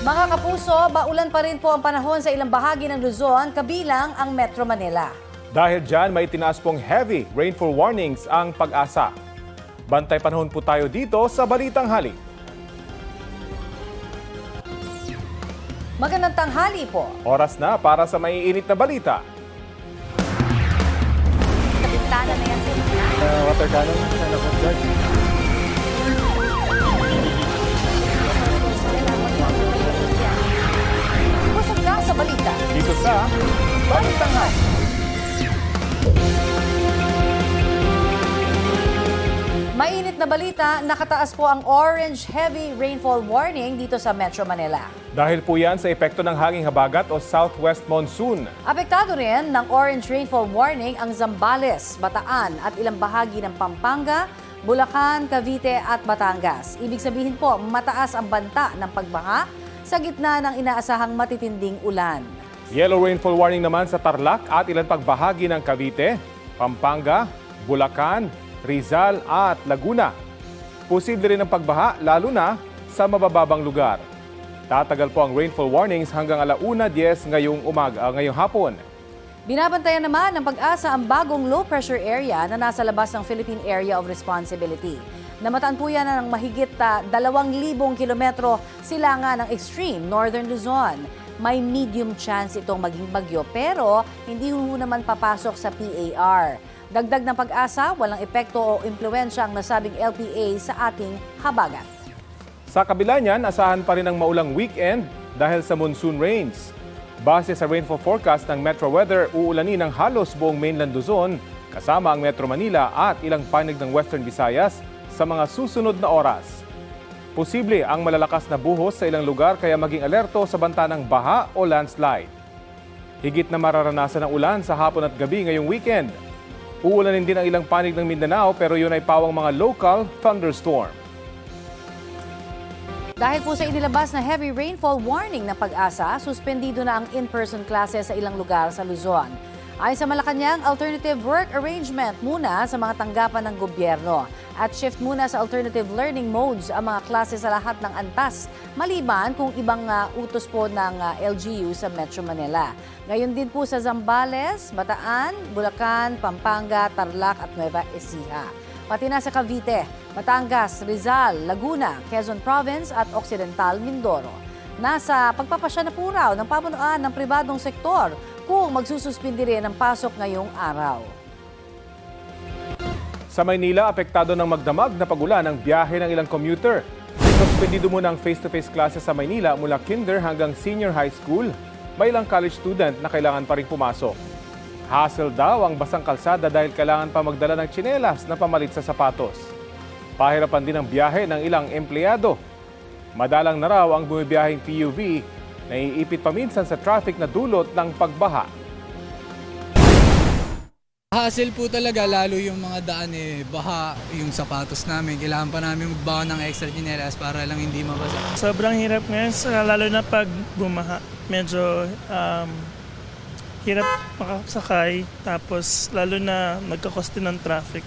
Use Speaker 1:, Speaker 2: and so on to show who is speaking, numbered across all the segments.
Speaker 1: Mga kapuso, baulan pa rin po ang panahon sa ilang bahagi ng Luzon, kabilang ang Metro Manila.
Speaker 2: Dahil dyan, may tinaas pong heavy rainfall warnings ang Pag-asa. Bantay panahon po tayo dito sa Balitang Hali.
Speaker 1: Magandang tanghali po.
Speaker 2: Oras na para sa maiinit na balita.
Speaker 1: Kapintana na yan sa inyo.
Speaker 2: Water cannon,
Speaker 1: Busog na sa balita.
Speaker 2: dito sa Balitang Hali.
Speaker 1: Mainit na balita, nakataas po ang orange heavy rainfall warning dito sa Metro Manila.
Speaker 2: Dahil po yan sa epekto ng hanging habagat o southwest monsoon.
Speaker 1: Apektado rin ng orange rainfall warning ang Zambales, Bataan at ilang bahagi ng Pampanga, Bulacan, Cavite at Batangas. Ibig sabihin po, mataas ang banta ng pagbaha sa gitna ng inaasahang matitinding ulan.
Speaker 2: Yellow rainfall warning naman sa Tarlac at ilang pagbahagi ng Cavite, Pampanga, Bulacan, Rizal at Laguna. Posible rin ang pagbaha lalo na sa mabababang lugar. Tatagal po ang rainfall warnings hanggang 1:10 ngayong hapon.
Speaker 1: Binabantayan naman ng Pag-asa ang bagong low pressure area na nasa labas ng Philippine Area of Responsibility. Namataan po yan ng mahigit 2,000 kilometro silangan ng extreme northern Luzon. May medium chance itong maging bagyo pero hindi ho naman papasok sa PAR. Dagdag ng Pag-asa, walang epekto o impluwensya ang nasabing LPA sa ating habagat.
Speaker 2: Sa kabila niyan, asahan pa rin ang maulang weekend dahil sa monsoon rains. Base sa rainfall forecast ng Metro Weather, uulanin ng halos buong mainland Luzon, kasama ang Metro Manila at ilang panig ng Western Visayas sa mga susunod na oras. Posible ang malalakas na buhos sa ilang lugar kaya maging alerto sa banta ng baha o landslide. Higit na mararanasan ng ulan sa hapon at gabi ngayong weekend. Uulanin din ang ilang panig ng Mindanao pero yun ay pawang mga local thunderstorm.
Speaker 1: Dahil po sa inilabas na heavy rainfall warning ng Pag-asa, suspendido na ang in-person classes sa ilang lugar sa Luzon. Ayon sa Malacanang, alternative work arrangement muna sa mga tanggapan ng gobyerno at shift muna sa alternative learning modes ang mga klase sa lahat ng antas, maliban kung ibang utos po ng LGU sa Metro Manila. Ngayon din po sa Zambales, Bataan, Bulacan, Pampanga, Tarlac at Nueva Ecija. Pati na sa Cavite, Batangas, Rizal, Laguna, Quezon Province at Occidental Mindoro. Nasa pagpapasya na po raw ng pamunuan ng pribadong sektor kung magsususpindi rin ang pasok ngayong araw.
Speaker 2: Sa Maynila, apektado ng magdamag na pagulan ang biyahe ng ilang commuter. Suspendido muna ang face-to-face classes sa Maynila mula kinder hanggang senior high school. May ilang college student na kailangan pa rin pumasok. Hassle daw ang basang kalsada dahil kailangan pa magdala ng tsinelas na pamalit sa sapatos. Pahirapan din ang biyahe ng ilang empleyado. Madalang na raw ang bumibiyaheng PUV na iipit paminsan sa traffic na dulot ng pagbaha.
Speaker 3: Hassle po talaga, lalo yung mga daan baha yung sapatos namin. Kailangan pa namin magbawa ng extra tsinelas para lang hindi mabasa.
Speaker 4: Sobrang hirap ngayon, lalo na pag bumaha. Medyo hirap makasakay, tapos lalo na nagkakoste ng traffic.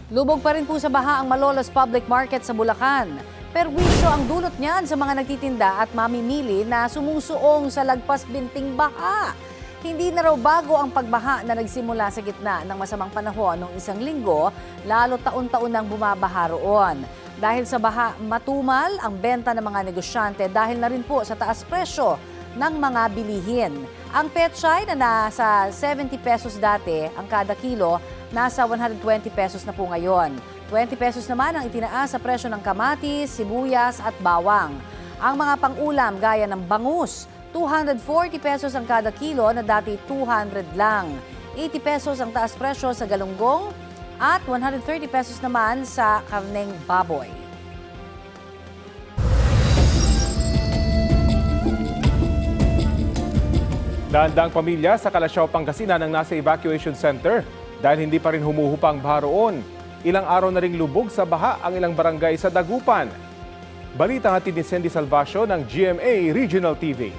Speaker 1: Lubog pa rin po sa baha ang Malolos Public Market sa Bulacan. Perwisyo ang dulot niyan sa mga nagtitinda at mamimili na sumusuong sa lagpas binting baha. Hindi na raw bago ang pagbaha na nagsimula sa gitna ng masamang panahon noong isang linggo, lalo taon-taon nang bumabaha roon. Dahil sa baha, matumal ang benta ng mga negosyante dahil na rin po sa taas presyo ng mga bilihin. Ang pechay na nasa 70 pesos dati, ang kada kilo, nasa 120 pesos na po ngayon. 20 pesos naman ang itinaas sa presyo ng kamatis, sibuyas at bawang. Ang mga pang-ulam gaya ng bangus, 240 pesos ang kada kilo na dati 200 lang. 80 pesos ang taas presyo sa galunggong at 130 pesos naman sa karneng baboy.
Speaker 2: Daang-daang pamilya sa Calasiao, Pangasinan ang nasa evacuation center dahil hindi pa rin humuhupa ang baha roon. Ilang araw na ring lubog sa baha ang ilang barangay sa Dagupan. Balita hatid ni Cindy Salvacio ng GMA Regional TV.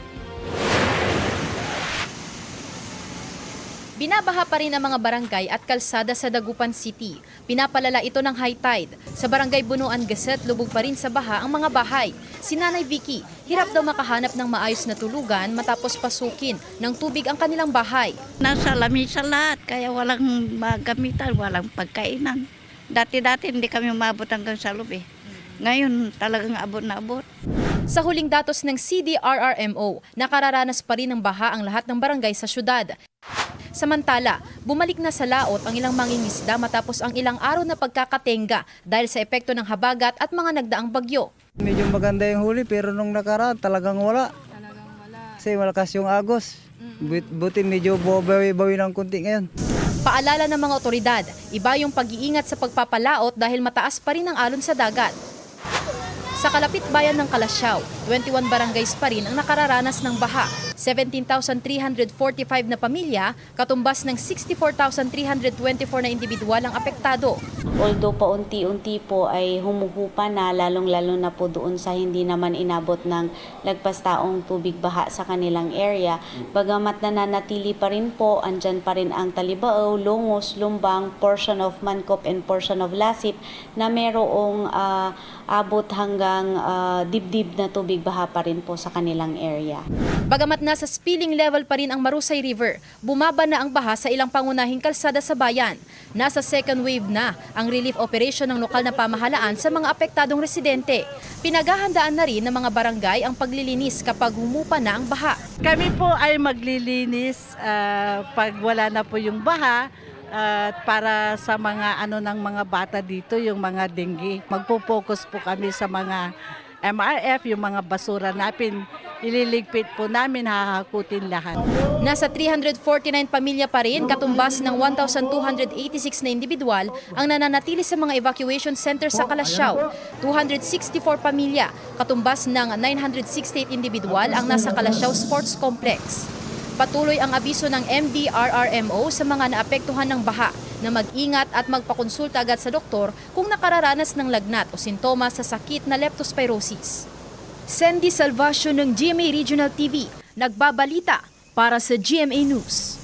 Speaker 5: Binabaha pa rin ang mga barangay at kalsada sa Dagupan City. Pinapalala ito ng high tide. Sa barangay Bunuan Gasset, lubog pa rin sa baha ang mga bahay. Si Nanay Vicky, hirap daw makahanap ng maayos na tulugan matapos pasukin ng tubig ang kanilang bahay.
Speaker 6: Nasa lamisa lahat, kaya walang magamitan, walang pagkainan. Dati-dati hindi kami umabot hanggang sa loob eh. Ngayon talagang abot na abot.
Speaker 5: Sa huling datos ng CDRRMO, nakararanas pa rin ng baha ang lahat ng barangay sa syudad. Samantala, bumalik na sa laot ang ilang mangingisda matapos ang ilang araw na pagkakatenga dahil sa epekto ng habagat at mga nagdaang bagyo.
Speaker 7: Medyo maganda yung huli pero nung nakaraan talagang wala. Kasi malakas yung agos. Buti medyo bawi-bawi ng kunti ngayon.
Speaker 5: Paalala ng mga otoridad, iba yung pag-iingat sa pagpapalaot dahil mataas pa rin ang alon sa dagat. Sa kalapit bayan ng Kalasyaw, 21 barangays pa rin ang nakararanas ng baha. 17,345 na pamilya, katumbas ng 64,324 na individual ang apektado.
Speaker 8: Although paunti-unti po ay humuhupa na, lalong-lalo na po doon sa hindi naman inabot ng lagpas taong tubig baha sa kanilang area. Bagamat nananatili pa rin po, andyan pa rin ang Talibao, Longos, Lumbang, portion of Mancop and portion of Lasip na merong abot hanggang dibdib na tubig baha pa rin po sa kanilang area.
Speaker 5: Bagamat nasa spilling level pa rin ang Marusay River, bumaba na ang baha sa ilang pangunahing kalsada sa bayan. Nasa second wave na ang relief operation ng lokal na pamahalaan sa mga apektadong residente. Pinaghahandaan na rin ng mga barangay ang paglilinis kapag humupa na ang baha.
Speaker 6: Kami po ay maglilinis pag wala na po yung baha. Para sa mga ng mga bata dito, yung mga dengue. Magpo-focus po kami sa mga MRF, yung mga basura natin. Ililigpit po namin, hahakutin lahat.
Speaker 5: Nasa 349 pamilya pa rin, katumbas ng 1,286 na individual ang nananatili sa mga evacuation center sa Kalasyaw. 264 pamilya, katumbas ng 968 individual ang nasa Kalasyaw Sports Complex. Patuloy ang abiso ng MDRRMO sa mga naapektuhan ng baha na mag-ingat at magpakonsulta agad sa doktor kung nakararanas ng lagnat o sintomas sa sakit na leptospirosis. Sandy Salvacio ng GMA Regional TV, nagbabalita para sa GMA News.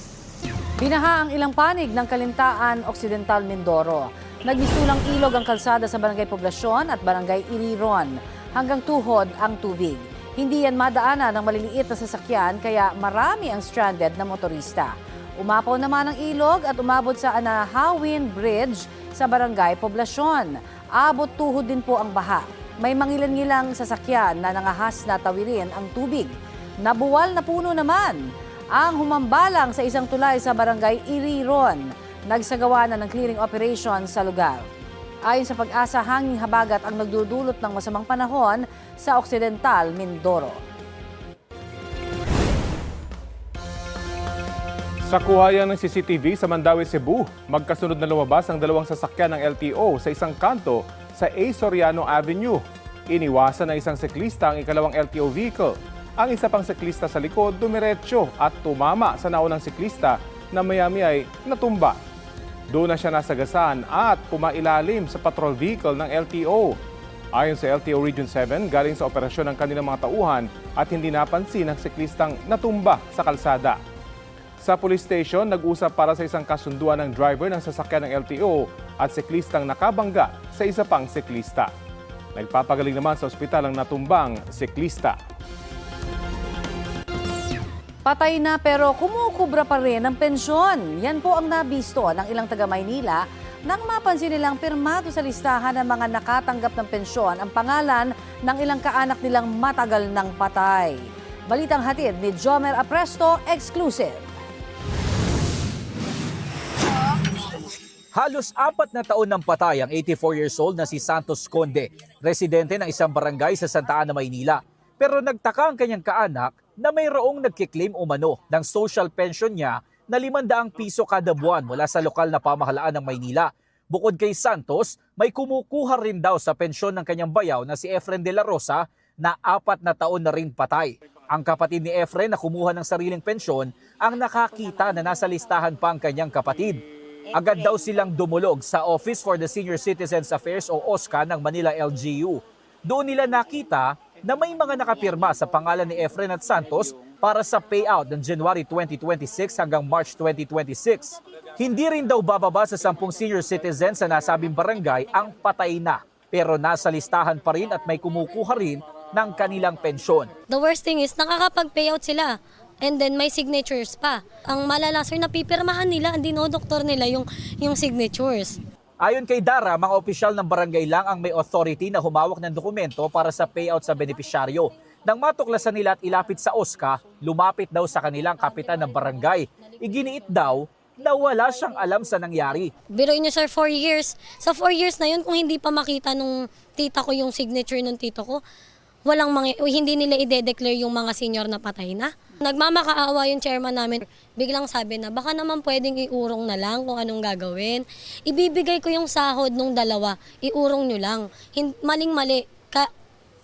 Speaker 1: Binaha ang ilang panig ng Kalintaan Occidental Mindoro. Nagmistulang ilog ang kalsada sa Barangay Poblasyon at Barangay Iriron. Hanggang tuhod ang tubig. Hindi yan madaanan ng maliliit na sasakyan kaya marami ang stranded na motorista. Umapaw naman ang ilog at umabot sa Anahawin Bridge sa Barangay Poblasyon. Abot tuhod din po ang baha. May mangilan-ngilang sasakyan na nangahas na tawirin ang tubig. Nabuwal na puno naman ang humambalang sa isang tulay sa Barangay Iriron. Nagsagawa na ng clearing operation sa lugar. Ayon sa Pag-asa, hanging habagat ang nagdudulot ng masamang panahon sa Occidental Mindoro.
Speaker 2: Sa kuhayan ng CCTV sa Mandaue, Cebu, magkasunod na lumabas ang dalawang sasakyan ng LTO sa isang kanto sa A. Soriano Avenue. Iniwasan ng isang siklista ang ikalawang LTO vehicle. Ang isa pang siklista sa likod dumiretso at tumama sa naunang siklista na maya-maya ay natumba. Doon na siya nasagasaan at pumailalim sa patrol vehicle ng LTO. Ayon sa LTO Region 7, galing sa operasyon ng kanilang mga tauhan at hindi napansin ang siklistang natumba sa kalsada. Sa police station, nag-usap para sa isang kasunduan ng driver ng sasakyan ng LTO at siklistang nakabangga sa isa pang siklista. Nagpapagaling naman sa ospital ang natumbang siklista.
Speaker 1: Patay na pero kumukubra pa rin ang pensyon. Yan po ang nabisto ng ilang taga Maynila nang mapansin nilang pirmado sa listahan ng mga nakatanggap ng pensyon ang pangalan ng ilang kaanak nilang matagal ng patay. Balitang hatid ni Jomer Apresto, exclusive.
Speaker 9: Halos 4 na taon ng patay ang 84 years old na si Santos Conde, residente ng isang barangay sa Santa Ana, Maynila. Pero nagtaka ang kanyang kaanak na mayroong nagkiklaim umano ng social pension niya na 500 piso kada buwan mula sa lokal na pamahalaan ng Maynila. Bukod kay Santos, may kumukuha rin daw sa pensyon ng kanyang bayaw na si Efren de la Rosa na 4 na taon na rin patay. Ang kapatid ni Efren na kumuha ng sariling pensyon ang nakakita na nasa listahan pa ang kanyang kapatid. Agad daw silang dumulog sa Office for the Senior Citizens Affairs o OSCA ng Manila LGU. Doon nila nakita na may mga nakapirma sa pangalan ni Efren at Santos para sa payout ng January 2026 hanggang March 2026. Hindi rin daw bababa sa 10 senior citizens sa nasabing barangay ang patay na, pero nasa listahan pa rin at may kumukuha rin ng kanilang pensyon.
Speaker 10: The worst thing is nakakapag-payout sila and then may signatures pa. Ang malala sir, napipirmahan nila, hindi doktor nila yung signatures.
Speaker 9: Ayon kay Dara, mga opisyal ng barangay lang ang may authority na humawak ng dokumento para sa payout sa benepisyaryo. Nang matuklasan nila at ilapit sa OSCA, lumapit daw sa kanilang kapitan ng barangay. Iginiit daw na wala siyang alam sa nangyari.
Speaker 10: Biruin niyo sir, 4 years. Sa 4 years na yun, kung hindi pa makita nung tita ko yung signature nung tito ko, hindi nila i-declare yung mga senior na patay na. Nagmamakaawa yung chairman namin. Biglang sabi na baka naman pwedeng iurong na lang kung anong gagawin. Ibibigay ko yung sahod nung dalawa, iurong nyo lang. Maling-mali,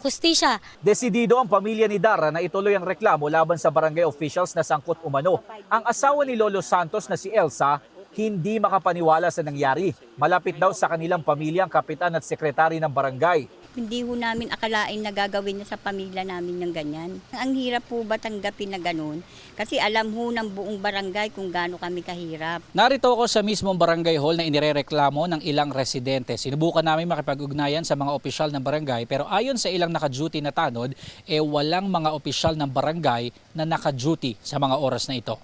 Speaker 10: hustisya.
Speaker 9: Desidido ang pamilya ni Dara na ituloy ang reklamo laban sa barangay officials na sangkot umano. Ang asawa ni Lolo Santos na si Elsa, hindi makapaniwala sa nangyari. Malapit daw sa kanilang pamilya ang kapitan at sekretary ng barangay.
Speaker 11: Hindi ho namin akalain na gagawin niya sa pamilya namin ng ganyan. Ang hirap po ba tanggapin na ganun? Kasi alam ho ng buong barangay kung gaano kami kahirap.
Speaker 12: Narito ako sa mismong barangay hall na inirereklamo ng ilang residente. Sinubukan namin makipag-ugnayan sa mga opisyal ng barangay pero ayon sa ilang naka-duty na tanod, walang mga opisyal ng barangay na naka-duty sa mga oras na ito.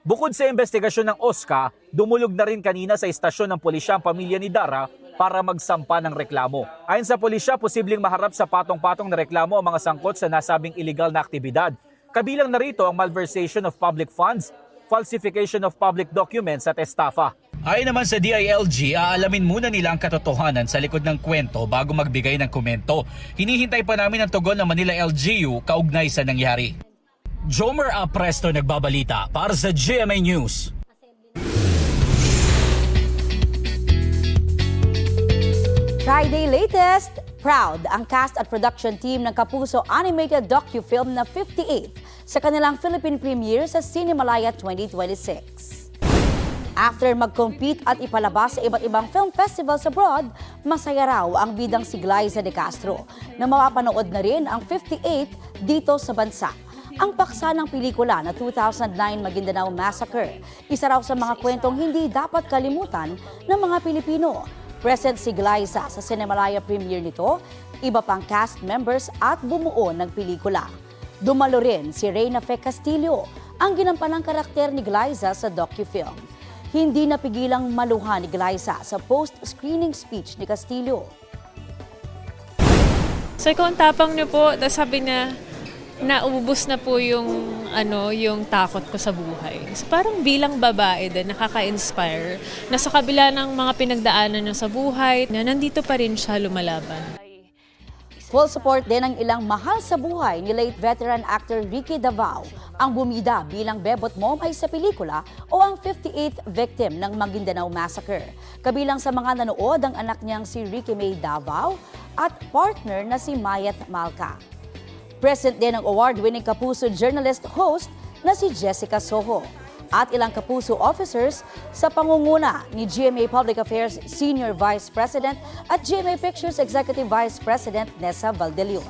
Speaker 9: Bukod sa investigasyon ng OSCA, dumulog na rin kanina sa istasyon ng pulisya ang pamilya ni Dara para magsampa ng reklamo. Ayon sa pulisya, posibleng maharap sa patong-patong na reklamo ang mga sangkot sa nasabing illegal na aktibidad. Kabilang narito ang malversation of public funds, falsification of public documents at estafa. Ayon naman sa DILG, aalamin muna nila ang katotohanan sa likod ng kwento bago magbigay ng komento. Hinihintay pa namin ang tugon ng Manila LGU kaugnay sa nangyari. Jomer Apresto nagbabalita para sa GMA News.
Speaker 13: Friday latest, proud ang cast at production team ng Kapuso animated docu-film na 58 sa kanilang Philippine premiere sa Cinemalaya 2026. After mag-compete at ipalabas sa iba't ibang film festivals abroad, masaya raw ang bidang si Glyza De Castro na mapapanood na rin ang 58 dito sa bansa. Ang paksa ng pelikula na 2009 Maguindanao Massacre, isa raw sa mga kwentong hindi dapat kalimutan ng mga Pilipino. Present si Glyza sa Cinemalaya premiere nito, iba pang cast members at bumuo ng pelikula. Dumalo rin si Reyna Fe Castillo, ang ginampanang karakter ni Glyza sa docu-film. Hindi napigilang maluha ni Glyza sa post-screening speech ni Castillo.
Speaker 14: So kung tapang niyo po, sabi niya, naubos na po yung takot ko sa buhay. So parang bilang babae din, nakaka-inspire na sa kabila ng mga pinagdaanan niya sa buhay, na nandito pa rin siya lumalaban.
Speaker 13: Full support din ang ilang mahal sa buhay ni late veteran actor Ricky Davao. Ang bumida bilang bebot mom ay sa pelikula o ang 58th victim ng Maguindanao Massacre. Kabilang sa mga nanood ang anak niyang si Ricky May Davao at partner na si Mayat Malca. Present din ang award-winning Kapuso journalist host na si Jessica Soho at ilang Kapuso officers sa pangunguna ni GMA Public Affairs Senior Vice President at GMA Pictures Executive Vice President Nessa Valdelion.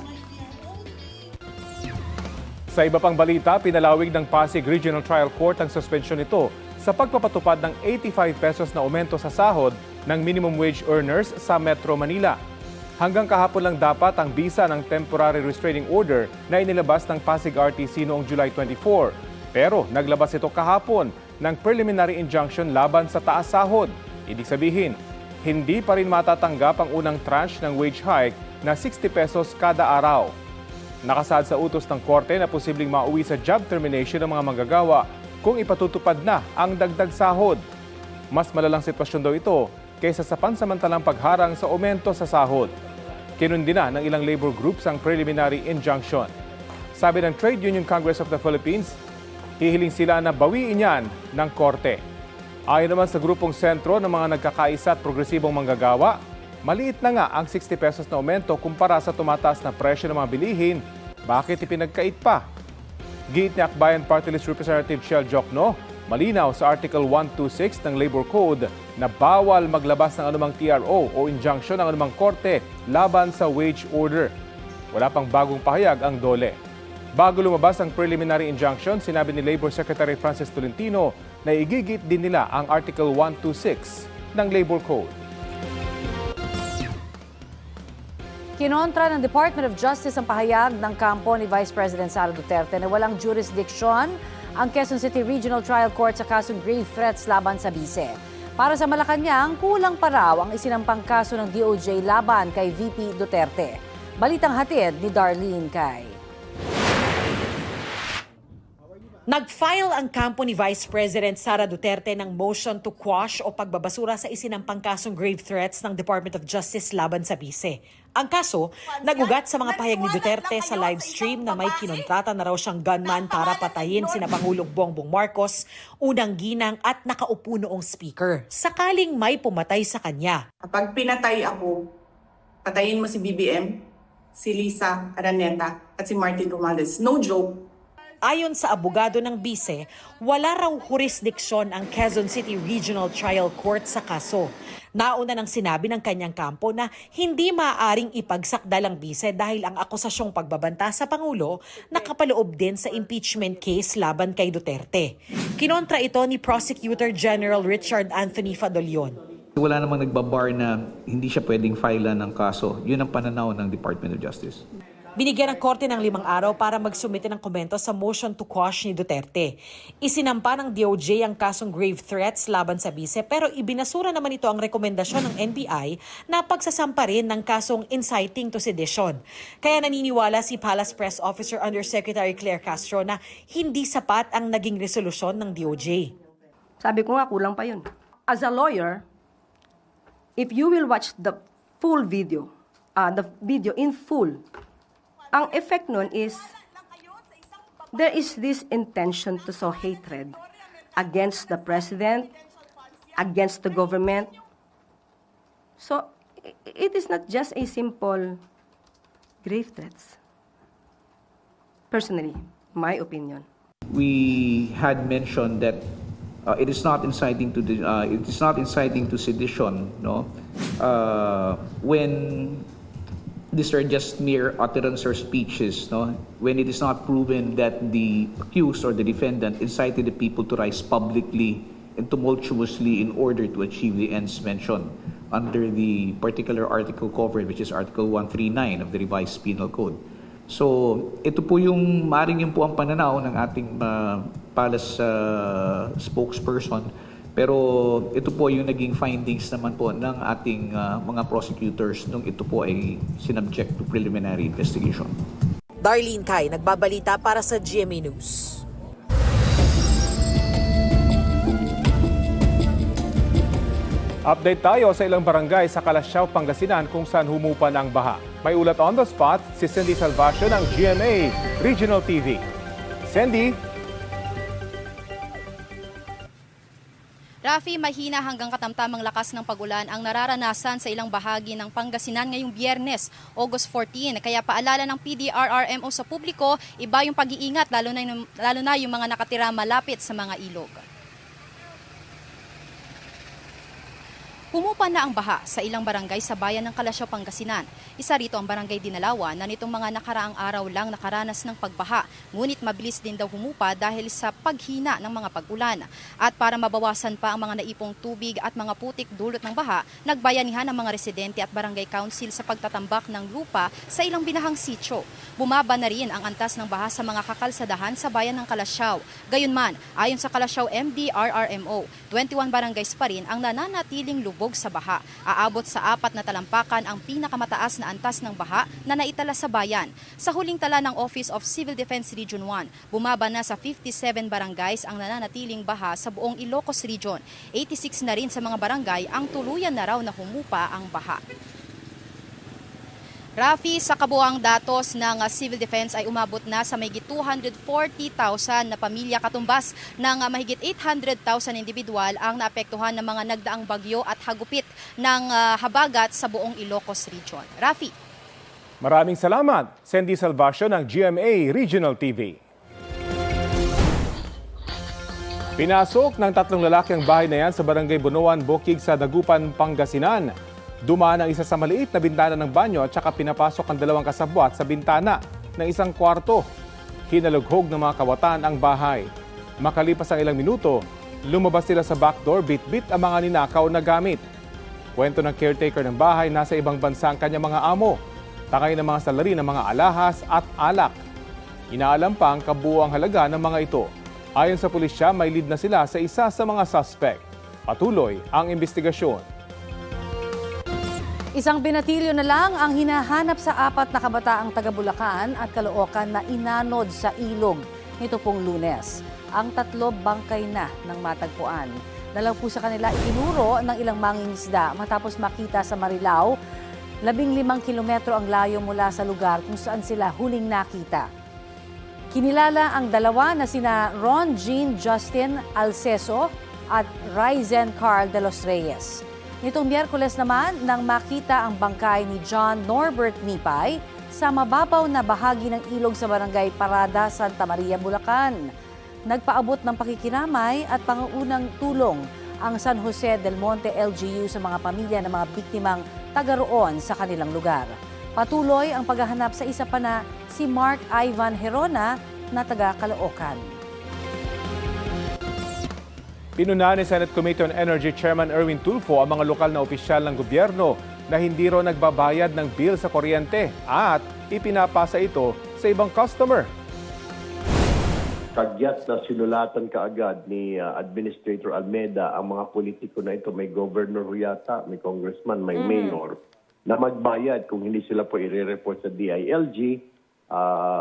Speaker 2: Sa iba pang balita, pinalawig ng Pasig Regional Trial Court ang suspensyon nito sa pagpapatupad ng 85 pesos na aumento sa sahod ng minimum wage earners sa Metro Manila. Hanggang kahapon lang dapat ang bisa ng temporary restraining order na inilabas ng Pasig RTC noong July 24. Pero naglabas ito kahapon ng preliminary injunction laban sa taas sahod. Ibig sabihin, hindi pa rin matatanggap ang unang tranche ng wage hike na 60 pesos kada araw. Nakasaad sa utos ng korte na posibleng mauwi sa job termination ng mga manggagawa kung ipatutupad na ang dagdag sahod. Mas malalang sitwasyon daw ito kaysa sa pansamantalang pagharang sa aumento sa sahod. Kinundi na ng ilang labor groups ang preliminary injunction. Sabi ng Trade Union Congress of the Philippines, hihiling sila na bawiin yan ng korte. Ayon naman sa grupong sentro ng mga nagkakaisa at progresibong manggagawa, maliit na nga ang 60 pesos na aumento kumpara sa tumataas na presyo ng mga bilihin. Bakit ipinagkait pa? Giit ni Akbayan Party List Representative Shell Jokno, malinaw sa Article 126 ng Labor Code na bawal maglabas ng anumang TRO o injunction ng anumang korte laban sa wage order. Wala pang bagong pahayag ang DOLE. Bago lumabas ang preliminary injunction, sinabi ni Labor Secretary Francis Tolentino na igigit din nila ang Article 126 ng Labor Code.
Speaker 1: Kinontra ng Department of Justice ang pahayag ng kampo ni Vice President Sara Duterte na walang jurisdiction ang Quezon City Regional Trial Court sa kasong grave threats laban sa bise. Para sa Malacanang, kulang pa raw ang isinampang kaso ng DOJ laban kay VP Duterte. Balitang hatid ni Darlene Cay.
Speaker 15: Nag-file ang kampo ni Vice President Sara Duterte ng motion to quash o pagbabasura sa isinampang kasong grave threats ng Department of Justice laban sa bise. Ang kaso, nagugat sa mga pahayag ni Duterte sa live stream na may kinontrata na raw siyang gunman para patayin sina Pangulong Bongbong Marcos, Unang Ginang at nakaupo noong speaker, sakaling may pumatay sa kanya.
Speaker 16: Kapag pinatay ako, patayin mo si BBM, si Lisa Araneta at si Martin Romualdez. No joke.
Speaker 15: Ayon sa abogado ng bise, wala raw jurisdiksyon ang Quezon City Regional Trial Court sa kaso. Nauna nang sinabi ng kanyang kampo na hindi maaaring ipagsakdal ang bise dahil ang akusasyong pagbabanta sa Pangulo nakapaloob din sa impeachment case laban kay Duterte. Kinontra ito ni Prosecutor General Richard Anthony Fadolion.
Speaker 17: Wala namang nagbabar na hindi siya pwedeng filean ng kaso. Yun ang pananaw ng Department of Justice.
Speaker 15: Binigyan ng korte ng 5 araw para magsumite ng komento sa motion to quash ni Duterte. Isinampa ng DOJ ang kasong grave threats laban sa bise pero ibinasura naman ito ang rekomendasyon ng NBI na pagsasampa rin ng kasong inciting to sedition. Kaya naniniwala si Palace Press Officer Undersecretary Claire Castro na hindi sapat ang naging resolusyon ng DOJ.
Speaker 18: Sabi ko nga, kulang pa yun. As a lawyer, if you will watch the full video, the video in full, ang effect nun is, there is this intention to sow hatred against the president, against the government. So, it is not just a simple grave threats. Personally, my opinion.
Speaker 17: We had mentioned that it is not inciting to sedition, no? When these are just mere utterance or speeches, no? When it is not proven that the accused or the defendant incited the people to rise publicly and tumultuously in order to achieve the ends mentioned under the particular article covered, which is Article 139 of the Revised Penal Code. So, ito po yung maring yun po ang pananaw ng ating Palace spokesperson. Pero ito po yung naging findings naman po ng ating mga prosecutors nung ito po ay sinubject to preliminary investigation.
Speaker 15: Darlene Cay, nagbabalita para sa GMA News.
Speaker 2: Update tayo sa ilang barangay sa Calasiao, Pangasinan kung saan humupa ng baha. May ulat on the spot si Cindy Salvacio ng GMA Regional TV. Cindy?
Speaker 5: Rafi, mahina hanggang katamtamang lakas ng pagulan ang nararanasan sa ilang bahagi ng Pangasinan ngayong Biyernes, August 14. Kaya paalala ng PDRRMO sa publiko, iba yung pag-iingat lalo na yung mga nakatira malapit sa mga ilog. Humupa na ang baha sa ilang barangay sa bayan ng Calasiao, Pangasinan. Isa rito ang barangay Dinalawan na nitong mga nakaraang araw lang nakaranas ng pagbaha. Ngunit mabilis din daw humupa dahil sa paghina ng mga pag-ulan. At para mabawasan pa ang mga naipong tubig at mga putik dulot ng baha, nagbayanihan ang mga residente at barangay council sa pagtatambak ng lupa sa ilang binahang sitio. Bumaba na rin ang antas ng baha sa mga kakalsadahan sa bayan ng Calasiao. Gayunman, ayon sa Calasiao MDRRMO, 21 barangays pa rin ang nananatiling lubog sa baha. Aabot sa 4 na talampakan ang pinakamataas na antas ng baha na naitala sa bayan. Sa huling tala ng Office of Civil Defense Region 1, bumaba na sa 57 barangays ang nananatiling baha sa buong Ilocos Region. 86 na rin sa mga barangay ang tuluyan na raw na humupa ang baha. Rafi, sa kabuuang datos ng Civil Defense ay umabot na sa mahigit 240,000 na pamilya katumbas ng mahigit 800,000 individual ang naapektuhan ng mga nagdaang bagyo at hagupit ng habagat sa buong Ilocos Region. Rafi.
Speaker 2: Maraming salamat, Cindy Salvacio ng GMA Regional TV. Pinasok ng 3 lalaki ang bahay na yan sa Barangay Bunuan, Bukig sa Dagupan, Pangasinan. Dumaan ang isa sa maliit na bintana ng banyo at saka pinapasok ang 2 kasabwat sa bintana ng isang kwarto. Hinalughog ng mga kawatan ang bahay. Makalipas ang ilang minuto, lumabas sila sa backdoor, bit-bit ang mga ninakaw na gamit. Kwento ng caretaker ng bahay, nasa ibang bansa ang kanyang mga amo. Takay ng mga salari ng mga alahas at alak. Inaalam pa ang kabuuang halaga ng mga ito. Ayon sa pulisya, may lead na sila sa isa sa mga suspect. Patuloy ang investigasyon.
Speaker 1: Isang binatilyo na lang ang hinahanap sa 4 na kabataang taga Bulacan at Caloocan na inanod sa ilog nito pong Lunes. Ang 3 bangkay na ng matagpuan. Dalaw po sa kanila itinuro ng ilang mangingisda matapos makita sa Marilao. 15 kilometro ang layo mula sa lugar kung saan sila huling nakita. Kinilala ang dalawa na sina Ron Jean Justin Alceso at Ryzen Carl de los Reyes. Nitong Miyerkules naman nang makita ang bangkay ni John Norbert Nipay sa mababaw na bahagi ng ilog sa barangay Parada, Santa Maria, Bulacan. Nagpaabot ng pakikinamay at pangunang tulong ang San Jose del Monte LGU sa mga pamilya ng mga biktimang taga roon sa kanilang lugar. Patuloy ang paghahanap sa isa pa na si Mark Ivan Herona na taga Caloocan.
Speaker 2: Pinunahan ni Senate Committee on Energy Chairman Erwin Tulfo ang mga lokal na opisyal ng gobyerno na hindi raw nagbabayad ng bill sa kuryente at ipinapasa ito sa ibang customer.
Speaker 19: Kagyat na sinulatan kaagad ni Administrator Almeda ang mga politiko na ito, may governor yata, may congressman, may mayor, na magbayad kung hindi sila po i-report sa DILG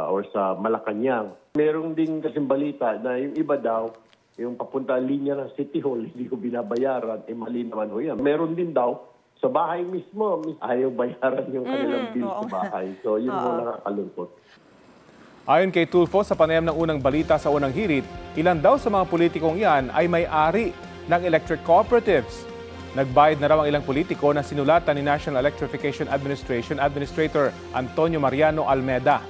Speaker 19: or sa Malacanang. Meron din kasing balita na yung iba daw, yung papunta linya ng City Hall, hindi ko binabayaran, mali naman ho yan. Meron din daw, sa bahay mismo, ayaw bayaran yung kanilang bill sa bahay. So yun mo nakakalungkot.
Speaker 2: Ayon kay Tulfo, sa panayam ng unang balita sa unang hirit, ilan daw sa mga politikong yan ay may-ari ng electric cooperatives. Nagbayad na raw ang ilang politiko na sinulatan ni National Electrification Administration Administrator Antonio Mariano Almeda.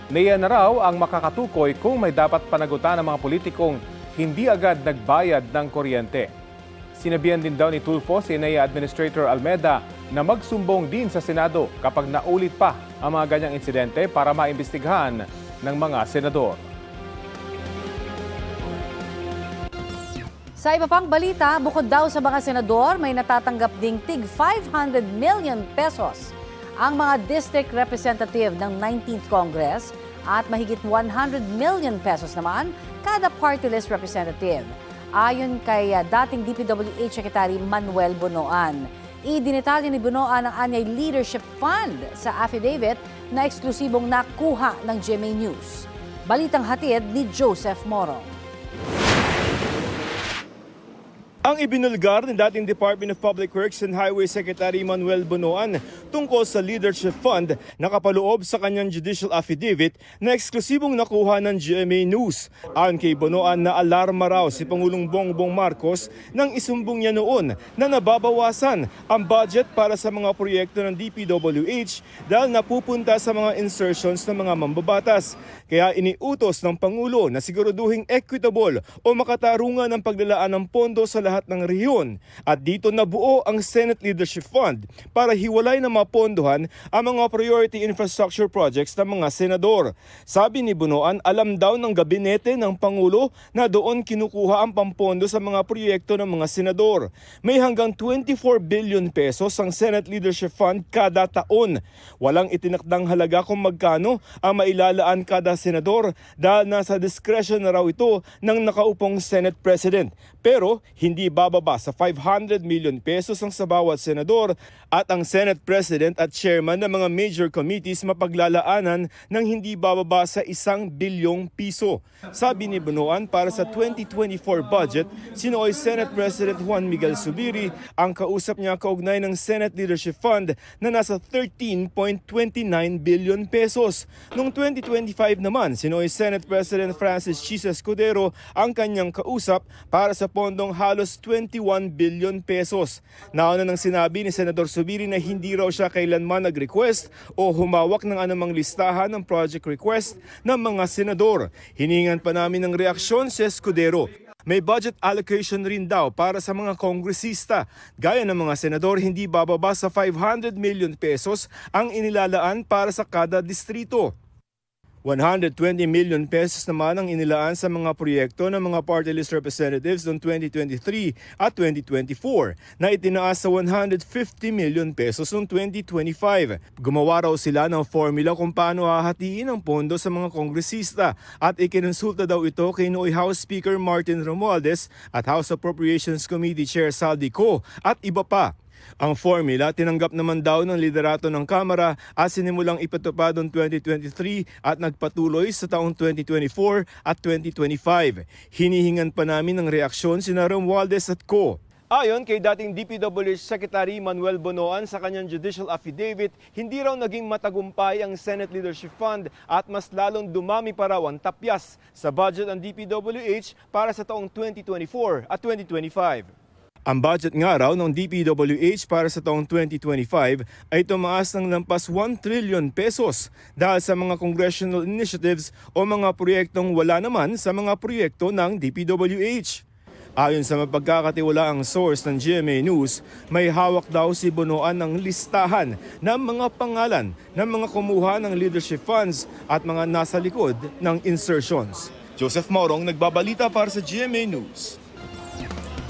Speaker 2: Naiyan na raw ang makakatukoy kung may dapat panagutan ng mga politikong hindi agad nagbayad ng kuryente. Sinabihan din daw ni Tulfo si NEA Administrator Almeda na magsumbong din sa Senado kapag naulit pa ang mga ganyang insidente para maimbestigahan ng mga senador.
Speaker 1: Sa iba pang balita, bukod daw sa mga senador, may natatanggap ding tig 500 million pesos ang mga district representative ng 19th Congress at mahigit 100 million pesos naman kada party list representative. Ayon kay dating DPWH Secretary Manuel Bonoan. Idinitalya ni Bonoan ang anyay leadership fund sa affidavit na eksklusibong nakuha ng GMA News. Balitang hatid ni Joseph Morong.
Speaker 20: Ang ibinulgar ng dating Department of Public Works and Highway Secretary Manuel Bonoan tungkol sa Leadership Fund na kapaloob sa kanyang judicial affidavit na eksklusibong nakuha ng GMA News. Ayon kay Bonoan na alarma raw si Pangulong Bongbong Marcos nang isumbong niya noon na nababawasan ang budget para sa mga proyekto ng DPWH dahil napupunta sa mga insertions ng mga mambabatas. Kaya iniutos ng Pangulo na siguraduhing equitable o makatarungan ang paglalaan ng pondo sa lahat ng rehiyon. At dito nabuo ang Senate Leadership Fund para hiwalay na mapondohan ang mga priority infrastructure projects ng mga senador. Sabi ni Bonoan, alam daw ng gabinete ng Pangulo na doon kinukuha ang pampondo sa mga proyekto ng mga senador. May hanggang 24 billion pesos ang Senate Leadership Fund kada taon. Walang itinakdang halaga kung magkano ang mailalaan kada senador dahil nasa discretion na raw ito ng nakaupong Senate President. Pero hindi bababa sa 500 million pesos ang sa bawat senador at ang Senate President at Chairman ng mga major committees mapaglalaanan ng hindi bababa sa 1 bilyong piso. Sabi ni Bonoan, para sa 2024 budget, sinooy Senate President Juan Miguel Zubiri ang kausap niya kaugnay ng Senate Leadership Fund na nasa 13.29 billion pesos. Noong 2025 naman, sinooy Senate President Francis Chisa Escudero ang kanyang kausap para sa pondong halos 21 billion pesos. Nauna nang sinabi ni Senador Zubiri na hindi raw siya kailanman nag-request o humawak ng anumang listahan ng project request ng mga senador. Hiningan pa namin ng reaksyon si Escudero. May budget allocation rin daw para sa mga kongresista. Gaya ng mga senador, hindi bababa sa 500 million pesos ang inilalaan para sa kada distrito. 120 million pesos naman ang inilaan sa mga proyekto ng mga party list representatives noong 2023 at 2024 na itinaas sa 150 million pesos noong 2025. Gumawa raw sila ng formula kung paano hahatiin ang pondo sa mga kongresista at ikinonsulta daw ito kay Noy House Speaker Martin Romualdez at House Appropriations Committee Chair Saldi Co at iba pa. Ang formula tinanggap naman daw ng liderato ng Kamara at sinimulang ipatupad noong 2023 at nagpatuloy sa taong 2024 at 2025. Hinihingan pa namin ng reaksyon sina Romualdez at Co. Ayon kay dating DPWH Secretary Manuel Bonoan sa kanyang judicial affidavit, hindi raw naging matagumpay ang Senate Leadership Fund at mas lalong dumami pa raw ang tapyas sa budget ng DPWH para sa taong 2024 at 2025. Ang budget nga raw ng DPWH para sa taong 2025 ay tumaas ng lampas 1 trillion pesos dahil sa mga congressional initiatives o mga proyektong wala naman sa mga proyekto ng DPWH. Ayon sa mapagkakatiwalaang source ng GMA News, may hawak daw si Bonoan ng listahan ng mga pangalan ng mga kumuha ng leadership funds at mga nasa likod ng insertions. Joseph Maurong nagbabalita para sa GMA News.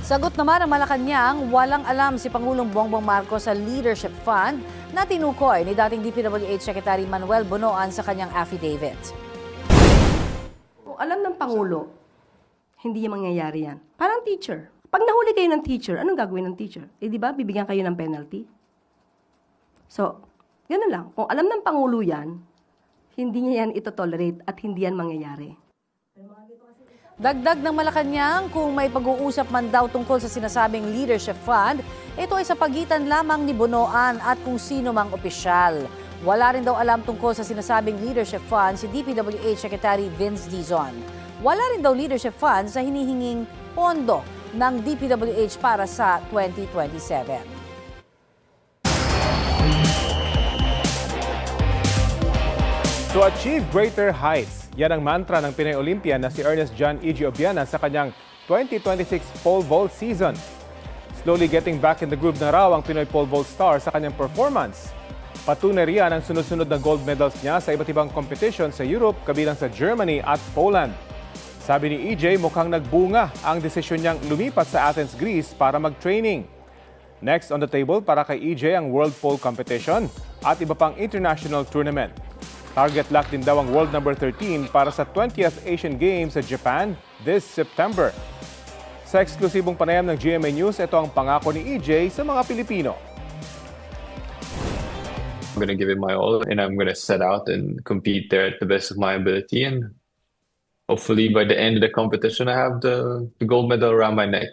Speaker 1: Sagot naman ng Malacanang, walang alam si Pangulong Bongbong Marcos sa Leadership Fund na tinukoy ni dating DPWH Secretary Manuel Bonoan sa kanyang affidavit.
Speaker 18: Kung alam ng Pangulo, hindi yung mangyayari yan. Parang teacher. Pag nahuli kayo ng teacher, anong gagawin ng teacher? Eh di ba, bibigyan kayo ng penalty? So, gano'n lang. Kung alam ng Pangulo yan, hindi niya yan itotolerate at hindi yan mangyayari.
Speaker 1: Dagdag ng Malacanang, kung may pag-uusap man daw tungkol sa sinasabing Leadership Fund, ito ay sa pagitan lamang ni Bonoan at kung sino mang opisyal. Wala rin daw alam tungkol sa sinasabing Leadership Fund si DPWH Secretary Vince Dizon. Wala rin daw Leadership Funds na hinihinging pondo ng DPWH para sa 2027.
Speaker 2: To achieve greater heights, yan ang mantra ng Pinoy Olympian na si Ernest John E.G. Obiana sa kanyang 2026 pole vault season. Slowly getting back in the groove na raw ang Pinoy pole vault star sa kanyang performance. Patunay riyan ang sunod-sunod na gold medals niya sa iba't ibang competition sa Europe, kabilang sa Germany at Poland. Sabi ni EJ, mukhang nagbunga ang desisyon niyang lumipat sa Athens, Greece para mag-training. Next on the table para kay EJ ang World Pole Competition at iba pang international tournament. Target lock din daw ang world number 13 para sa 20th Asian Games sa Japan this September. Sa eksklusibong panayam ng GMA News, ito ang pangako ni EJ sa mga Pilipino.
Speaker 21: I'm going to give it my all and I'm going to set out and compete there at the best of my ability, and hopefully by the end of the competition I have the gold medal around my neck.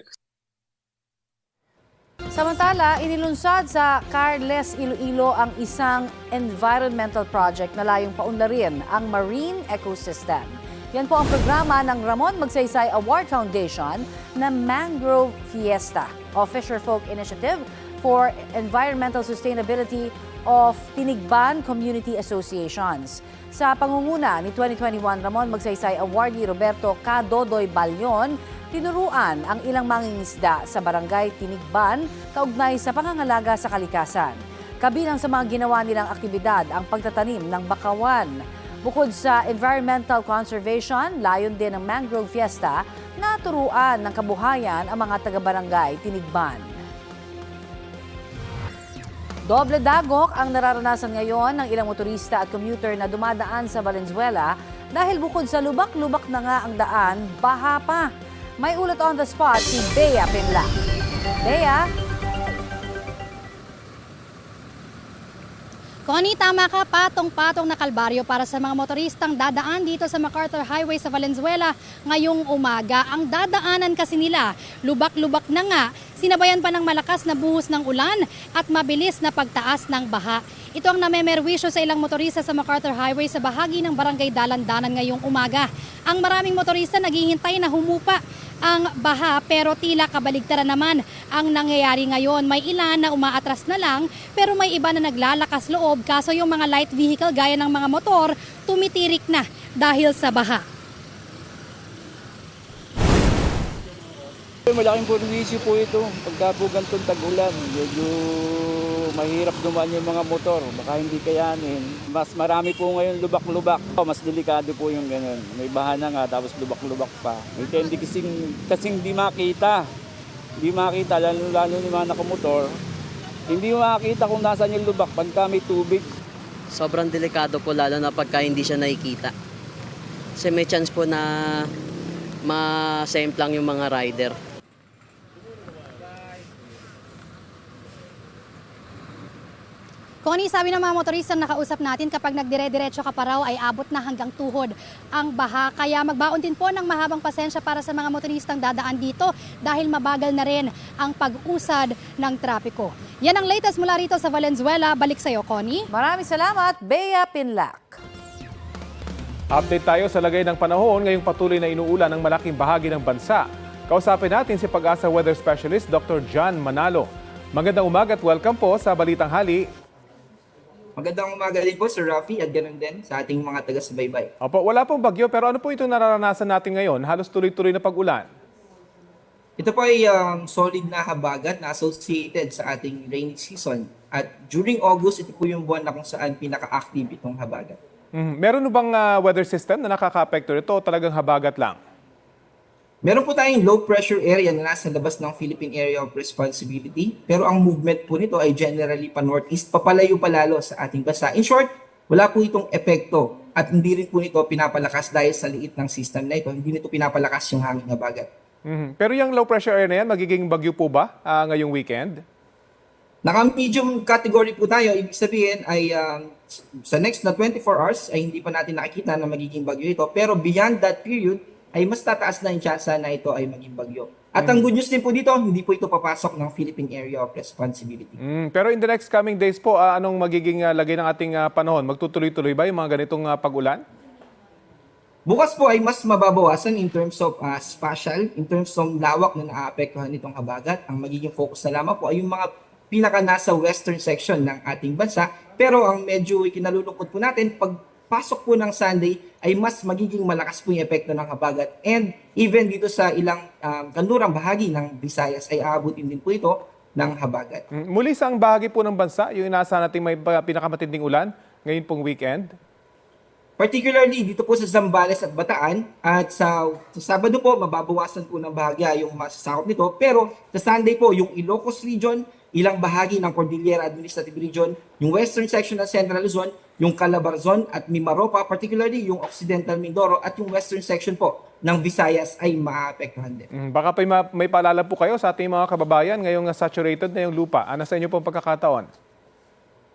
Speaker 1: Samantala, inilunsad sa Carles, Iloilo ang isang environmental project na layong paunlarin ang marine ecosystem. Yan po ang programa ng Ramon Magsaysay Award Foundation na Mangrove Fiesta o Fisherfolk Initiative for Environmental Sustainability of Tinigban Community Associations. Sa pangunguna ni 2021 Ramon Magsaysay Awardee Roberto Cadodoy Balyon, tinuruan ang ilang mangingisda sa barangay Tinigban kaugnay sa pangangalaga sa kalikasan. Kabilang sa mga ginawa nilang aktibidad ang pagtatanim ng bakawan. Bukod sa environmental conservation, layon din ng Mangrove Fiesta na turuan ng kabuhayan ang mga taga-barangay Tinigban. Doble dagok ang nararanasan ngayon ng ilang motorista at commuter na dumadaan sa Valenzuela dahil bukod sa lubak-lubak na nga ang daan, baha pa. May ulat on the spot si Bea Pinla. Bea?
Speaker 22: Connie, tama ka, patong-patong na kalbaryo para sa mga motoristang dadaan dito sa MacArthur Highway sa Valenzuela ngayong umaga. Ang dadaanan kasi nila, lubak-lubak na nga, sinabayan pa ng malakas na buhos ng ulan at mabilis na pagtaas ng baha. Ito ang namemerwisyo sa ilang motorista sa MacArthur Highway sa bahagi ng Barangay Dalandanan ngayong umaga. Ang maraming motorista naghihintay na humupa ang baha pero tila kabaligtaran naman ang nangyayari ngayon. May ilan na umaatras na lang pero may iba na naglalakas loob kaso yung mga light vehicle gaya ng mga motor tumitirik na dahil sa baha.
Speaker 7: Malaking perwisyo po ito pagka po ganitong tag-ulan. Medyo
Speaker 3: mahirap dumaan yung mga motor, baka hindi kayanin. Mas marami po ngayon lubak-lubak. Mas delikado po yung ganun. May baha na nga, tapos lubak-lubak pa. Hindi kasing di makita. Di makita, lalo yung mga nakamotor. Hindi makita kung nasaan yung lubak pagka may tubig.
Speaker 4: Sobrang delikado po lalo na pagka hindi siya nakikita. Kasi may chance po na ma-semplang yung mga rider.
Speaker 22: Connie, sabi ng mga motoristang nakausap natin, kapag nagdire-diretso ka pa raw ay abot na hanggang tuhod ang baha. Kaya magbaon din po ng mahabang pasensya para sa mga motoristang dadaan dito dahil mabagal na rin ang pag-usad ng trapiko. Yan ang latest mula rito sa Valenzuela. Balik sa'yo, Connie.
Speaker 1: Maraming salamat, Bea Pinlac.
Speaker 2: Update tayo sa lagay ng panahon ngayong patuloy na inuulan ng malaking bahagi ng bansa. Kausapin natin si Pag-asa Weather Specialist Dr. John Manalo. Magandang umaga at welcome po sa Balitang Hali.
Speaker 23: Magandang umaga din po, Sir Rafi, at ganoon din sa ating mga taga-subaybay.
Speaker 2: Opo, wala pong bagyo pero ano po itong nararanasan natin ngayon? Halos tuloy-tuloy na pag-ulan.
Speaker 23: Ito po ay solid na habagat na associated sa ating rainy season. At during August, ito po yung buwan na kung saan pinaka-active itong habagat.
Speaker 2: Meron bang weather system na nakaka-apekto ito o talagang habagat lang?
Speaker 23: Meron po tayong low pressure area na nasa labas ng Philippine Area of Responsibility, pero ang movement po nito ay generally pa northeast, papalayo palalo sa ating bansa. In short, wala po itong epekto at hindi rin po nito pinapalakas dahil sa liit ng system na ito. Hindi nito pinapalakas yung hangin habagat.
Speaker 2: Pero yung low pressure area na yan, magiging bagyo po ba ngayong weekend?
Speaker 23: Naka-medium category po tayo. Ibig sabihin ay sa next na 24 hours ay hindi pa natin nakikita na magiging bagyo ito. Pero beyond that period, ay mas tataas na yung tsansa na ito ay maging bagyo. At ang good news din po dito, hindi po ito papasok ng Philippine Area of Responsibility.
Speaker 2: Pero in the next coming days po, anong magiging lagay ng ating panahon? Magtutuloy-tuloy ba yung mga ganitong pag-ulan?
Speaker 23: Bukas po ay mas mababawasan in terms of spatial, in terms of lawak na naaapektuhan nitong habagat. Ang magiging focus na lamang po ay yung mga pinaka nasa western section ng ating bansa. Pero ang medyo ikinalulungkot po natin, pagpasok po ng Sunday ay mas magiging malakas po yung epekto ng habagat. And even dito sa ilang kanlurang bahagi ng Visayas ay aabutin din po ito ng habagat.
Speaker 2: Muli saang bahagi po ng bansa, yung inaasahan natin may pinakamatinding ulan ngayon pong weekend?
Speaker 23: Particularly dito po sa Zambales at Bataan at sa Sabado po mababawasan po ng bahagya yung masasakop nito. Pero sa Sunday po yung Ilocos Region, ilang bahagi ng Cordillera Administrative Region, yung western section ng Central Luzon, yung Calabarzon at Mimaropa, particularly yung Occidental Mindoro at yung western section po ng Visayas ay maapektuhan din.
Speaker 2: Baka may paalala po kayo sa ating mga kababayan ngayong saturated na yung lupa. Ano sa inyo pong pagkakataon?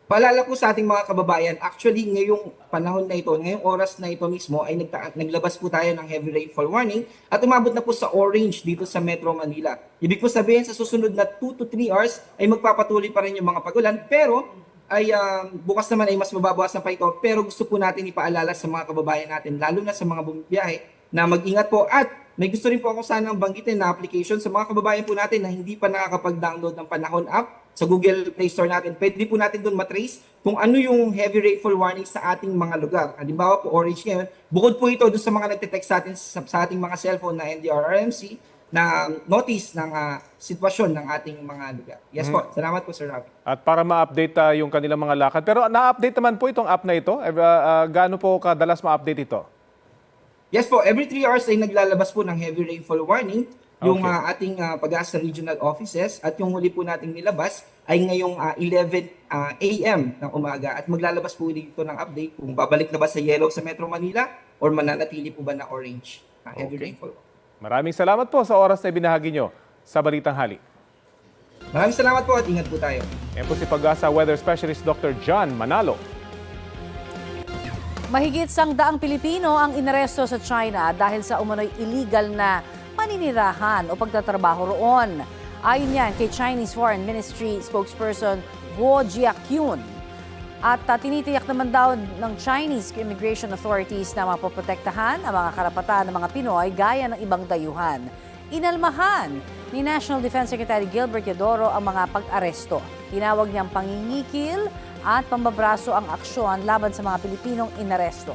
Speaker 23: Paalala po sa ating mga kababayan, actually ngayong panahon na ito, ngayong oras na ito mismo ay naglabas po tayo ng heavy rainfall warning at umabot na po sa orange dito sa Metro Manila. Ibig po sabihin sa susunod na 2 to 3 hours ay magpapatuloy pa rin yung mga pag-ulan pero ay bukas naman ay mas mababawasan pa ito. Pero gusto po natin ipaalala sa mga kababayan natin, lalo na sa mga bumibiyahe, na mag-ingat po. At may gusto rin po ako sanang banggitin na application sa mga kababayan po natin na hindi pa nakakapag-download ng Panahon app sa Google Play Store natin. Pwede po natin doon matrace kung ano yung heavy rainfall warning sa ating mga lugar. Halimbawa po, orange ngayon. Bukod po ito doon sa mga nagte-text sa atin sa ating mga cellphone na NDRRMC na notice ng sitwasyon ng ating mga lugar. Yes po, salamat po Sir Rafi.
Speaker 2: At para ma-update yung kanilang mga lakad. Pero na-update naman po itong app na ito. Gaano po kadalas ma-update ito?
Speaker 23: Yes po, every 3 hours ay naglalabas po ng heavy rainfall warning yung ating Pag-asa Regional Offices at yung huli po nating nilabas ay ngayong 11 a.m. ng umaga at maglalabas po dito ng update kung babalik na ba sa yellow sa Metro Manila or mananatili po ba na orange heavy rainfall.
Speaker 2: Maraming salamat po sa oras na ibinahagi nyo sa Balitang Hali.
Speaker 23: Maraming salamat po at ingat po tayo.
Speaker 2: Yan po si Pag-asa Weather Specialist Dr. John Manalo.
Speaker 1: Mahigit 100 Pilipino ang inaresto sa China dahil sa umano'y illegal na paninirahan o pagtatrabaho roon. Ayon yan kay Chinese Foreign Ministry spokesperson Guo Jiakyun. At tinitiyak naman daw ng Chinese Immigration Authorities na mapoprotektahan ang mga karapatan ng mga Pinoy gaya ng ibang dayuhan. Inalmahan ni National Defense Secretary Gilbert Teodoro ang mga pag-aresto. Tinawag niyang pangingikil at pambabraso ang aksyon laban sa mga Pilipinong inaresto.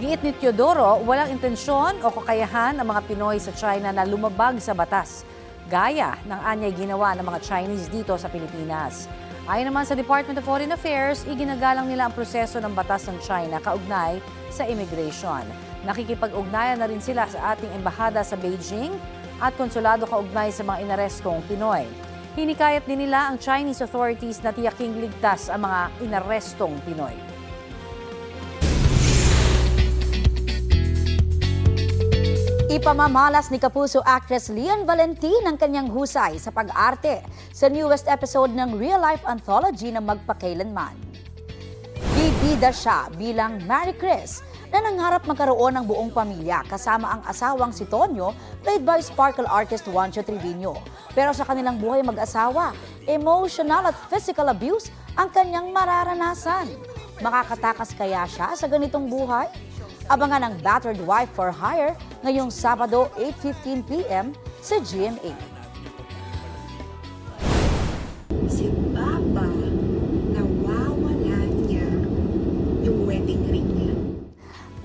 Speaker 1: Giit ni Teodoro, walang intensyon o kakayahan ang mga Pinoy sa China na lumabag sa batas. gaya ng anyay ginawa ng mga Chinese dito sa Pilipinas. Ayon naman sa Department of Foreign Affairs, iginagalang nila ang proseso ng batas ng China kaugnay sa immigration. Nakikipag-ugnayan na rin sila sa ating embahada sa Beijing at konsulado kaugnay sa mga inarestong Pinoy. Hinikayat din nila ang Chinese authorities na tiyaking ligtas ang mga inarestong Pinoy.
Speaker 13: Ipamamalas ni Kapuso actress Lian Valentin ang kanyang husay sa pag-arte sa newest episode ng real-life anthology na Magpakailanman. Bibida siya bilang Mary Chris na nangarap magkaroon ng buong pamilya kasama ang asawang si Tonyo, played by sparkle artist Juancho Trevino. Pero sa kanilang buhay mag-asawa, emotional at physical abuse ang kanyang mararanasan. Makakatakas kaya siya sa ganitong buhay? Abangan ang Battered Wife for Hire ngayong Sabado 8:15 p.m. sa GMA.
Speaker 6: Si Papa, nawawala niya yung wedding ring niya.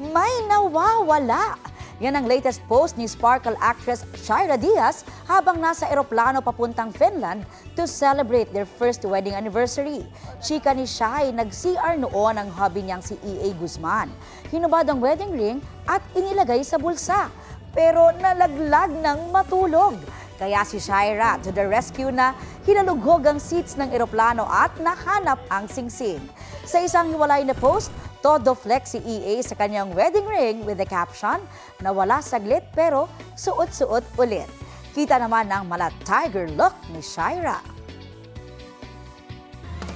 Speaker 13: May nawawala! Yan ang latest post ni sparkle actress Shaira Diaz habang nasa eroplano papuntang Finland to celebrate their first wedding anniversary. Chika ni Shai, nag-CR noon ang hubby niyang si E.A. Guzman. Hinubad ang wedding ring at inilagay sa bulsa, pero nalaglag ng matulog. Kaya si Shaira to the rescue na hinalugog ang seats ng eroplano at nahanap ang singsing. Sa isang hiwalay na post, todo flex si E.A. sa kanyang wedding ring with the caption, "Nawala saglit pero suot-suot ulit." Kita naman ang mala tiger look ni Shaira.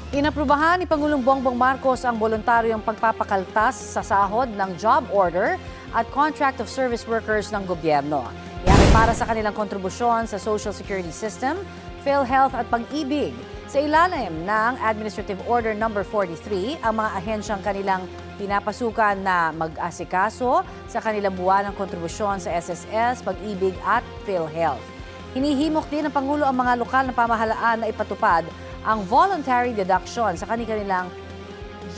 Speaker 1: Inaprubahan ni Pangulong Bongbong Marcos ang voluntaryong pagpapakaltas sa sahod ng job order at contract of service workers ng gobyerno. Yan ay para sa kanilang kontribusyon sa Social Security System, PhilHealth at Pag-ibig. Sa ilalim ng Administrative Order No. 43, ang mga ahensyang kanilang pinapasukan na mag-asikaso sa kanilang buwanang kontribusyon sa SSS, Pag-ibig at PhilHealth. Hinihimok din ng Pangulo ang mga lokal na pamahalaan na ipatupad ang voluntary deduction sa kanilang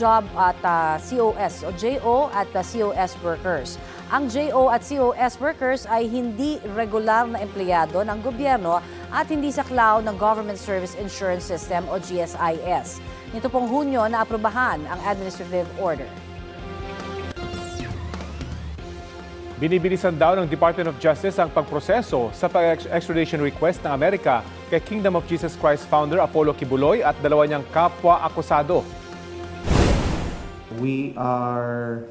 Speaker 1: job at COS o JO at COS workers. Ang JO at COS workers ay hindi regular na empleyado ng gobyerno at hindi saklaw ng Government Service Insurance System o GSIS. Nito pong Hunyo na aprubahan ang administrative order.
Speaker 2: Binibilisan daw ng Department of Justice ang pagproseso sa pag-extradition request ng Amerika kay Kingdom of Jesus Christ founder Apollo Kibuloy at dalawa niyang kapwa-akusado.
Speaker 8: We are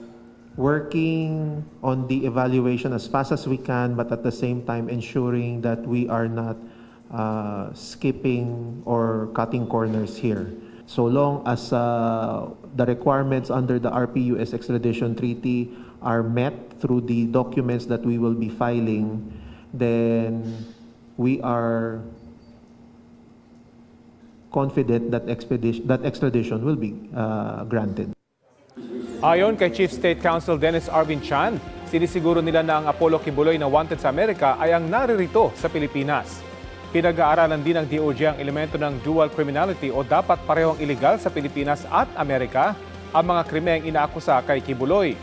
Speaker 8: working on the evaluation as fast as we can, but at the same time ensuring that we are not skipping or cutting corners here. So long as the requirements under the RP-US extradition treaty are met through the documents that we will be filing, then we are confident that extradition will be granted.
Speaker 2: Ayon kay Chief State Counsel Dennis Arvin Chan, sinisiguro nila na ang Apollo Kibuloy na wanted sa Amerika ay ang naririto sa Pilipinas. Pinag-aaralan din ng DOJ ang elemento ng dual criminality o dapat parehong iligal sa Pilipinas at Amerika ang mga krimeng inaakusa kay Kibuloy.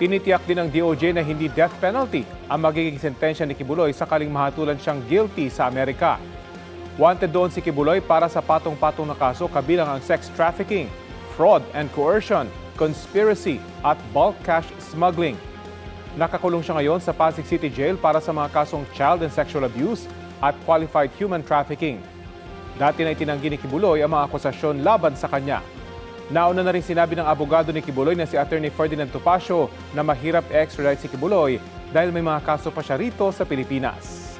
Speaker 2: Tinitiyak din ng DOJ na hindi death penalty ang magiging sentensya ni Kibuloy sakaling mahatulan siyang guilty sa Amerika. Wanted doon si Kibuloy para sa patong-patong na kaso kabilang ang sex trafficking, fraud and coercion, conspiracy at bulk cash smuggling. Nakakulong siya ngayon sa Pasig City Jail para sa mga kasong child and sexual abuse at qualified human trafficking. Dati na itinanggi ni Kibuloy ang mga akusasyon laban sa kanya. Nauna na rin sinabi ng abogado ni Kibuloy na si Attorney Ferdinand Topacio na mahirap i-extradite si Kibuloy dahil may mga kaso pa siya rito sa Pilipinas.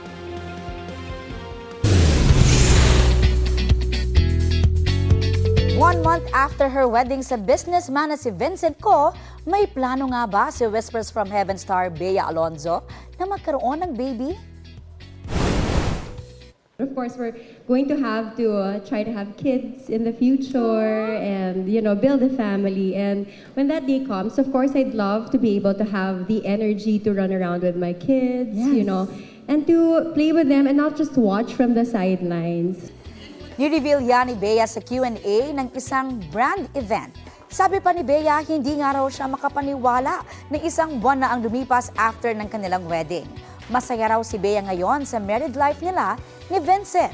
Speaker 13: One month after her wedding sa businessman na si Vincent Co, may plano nga ba si Whispers from Heaven star Bea Alonzo na magkaroon ng baby?
Speaker 10: Of course, we're going to have to try to have kids in the future and, build a family. And when that day comes, of course, I'd love to be able to have the energy to run around with my kids, and to play with them and not just watch from the sidelines.
Speaker 13: Ni-reveal yan ni Bea sa Q&A ng isang brand event. Sabi pa ni Bea, hindi nga raw siya makapaniwala na isang buwan na ang lumipas after ng kanilang wedding. Masaya raw si Bea ngayon sa married life nila ni Vincent.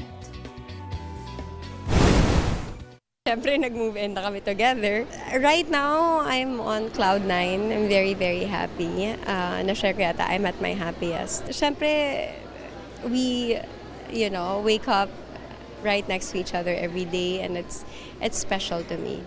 Speaker 9: Siyempre, nag-move in na kami together. Right now, I'm on cloud 9. I'm very, very happy. Na-share ko yata, I'm at my happiest. Siyempre, we, wake up right next to each other every day and it's special to me.